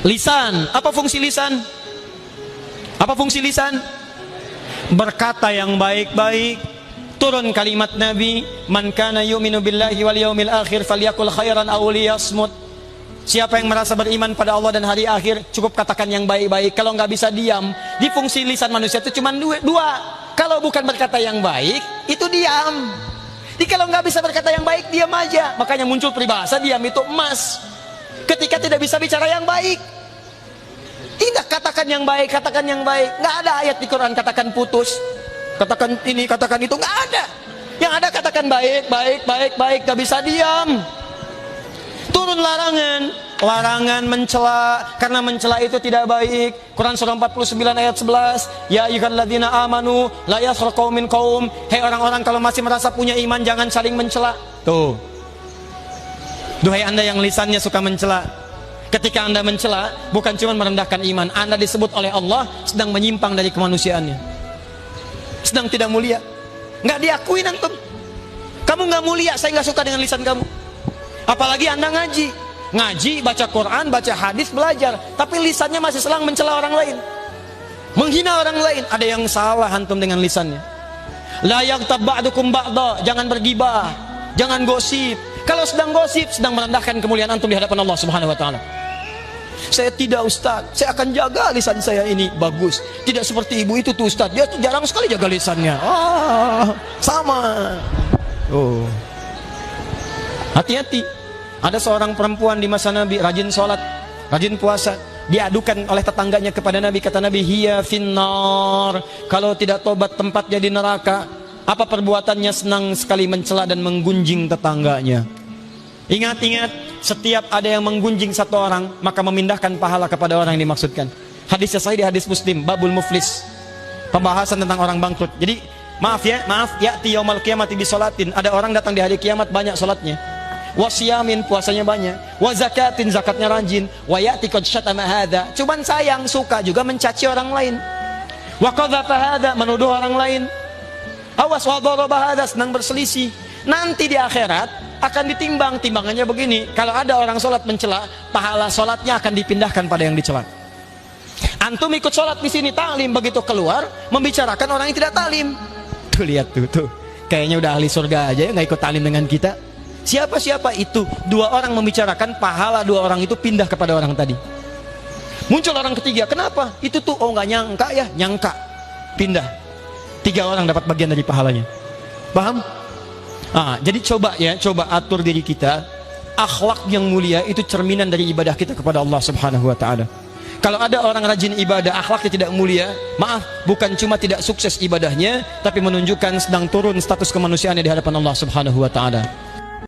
Lisan, apa fungsi lisan? Apa fungsi lisan? Berkata yang baik-baik. Turun kalimat Nabi, man kana yu'minu billahi wal yaumil akhir falyakul khairan aw liyasmut. Siapa yang merasa beriman pada Allah dan hari akhir, cukup katakan yang baik-baik. Kalau nggak bisa diam. Di fungsi lisan manusia itu cuma dua. Kalau bukan berkata yang baik, itu diam. Jadi kalau nggak bisa berkata yang baik, diam aja. Makanya muncul peribahasa, diam itu emas. Ketika tidak bisa bicara yang baik, tidak katakan yang baik, katakan yang baik. Nggak ada ayat di Quran katakan putus, katakan ini, katakan itu, nggak ada. Yang ada katakan baik, baik, baik, baik. Nggak bisa diam. Turun larangan mencela, karena mencela itu tidak baik. Quran surah 49 ayat 11, ya ayyuhalladzina amanu la yaskhar qaumin qaum. Hei orang-orang, kalau masih merasa punya iman, jangan saling mencela. Tuh, duhai anda yang lisannya suka mencela, ketika anda mencela, bukan cuma merendahkan iman, anda disebut oleh Allah sedang menyimpang dari kemanusiaannya, sedang tidak mulia. Nggak diakui antum, kamu nggak mulia, saya nggak suka dengan lisan kamu. Apalagi anda ngaji, baca Quran, baca hadis, belajar, tapi lisannya masih selang mencela orang lain, menghina orang lain. Ada yang salah antum dengan lisannya. La yaghtab ba'dukum ba'da, jangan bergibah, jangan gosip. Kalau sedang gosip, sedang merendahkan kemuliaan antum di hadapan Allah Subhanahu wa taala. Saya tidak, Ustaz, saya akan jaga lisan saya ini bagus. Tidak seperti ibu itu tuh, Ustaz, dia tuh jarang sekali jaga lisannya. Sama. Oh, hati-hati. Ada seorang perempuan di masa Nabi, rajin sholat, rajin puasa. Diadukan oleh tetangganya kepada Nabi. Kata Nabi, hiya finnar, kalau tidak tobat tempatnya di neraka. Apa perbuatannya? Senang sekali mencela dan menggunjing tetangganya. Ingat-ingat, setiap ada yang menggunjing satu orang, maka memindahkan pahala kepada orang yang dimaksudkan. Hadisnya sahih di hadis Muslim, babul muflis, pembahasan tentang orang bangkrut. Jadi maaf, ya'ti yaumal qiyamati bisolatin, ada orang datang di hari kiamat banyak solatnya, wasiyamin, puasanya banyak, wa zakatin, zakatnya rajin, wa ya'ti qad syatama hadza, cuman sayang, suka juga mencaci orang lain, wa qadhafa hadza, menuduh orang lain, awas, wa daraba hadza, senang berselisih. Nanti di akhirat akan ditimbang, timbangannya begini. Kalau ada orang sholat mencela, pahala sholatnya akan dipindahkan pada yang dicela. Antum ikut sholat di sini, taklim, begitu keluar membicarakan orang yang tidak taklim. Tuh lihat tuh, kayaknya udah ahli surga aja ya, nggak ikut taklim dengan kita. Siapa itu? Dua orang membicarakan, pahala dua orang itu pindah kepada orang tadi. Muncul orang ketiga, kenapa? Itu tuh, oh nggak nyangka ya, nyangka, pindah. 3 orang dapat bagian dari pahalanya. Paham? Jadi coba atur diri kita. Akhlak yang mulia itu cerminan dari ibadah kita kepada Allah Subhanahu wa taala. Kalau ada orang rajin ibadah, akhlaknya tidak mulia, maaf, bukan cuma tidak sukses ibadahnya, tapi menunjukkan sedang turun status kemanusiaannya di hadapan Allah Subhanahu wa taala.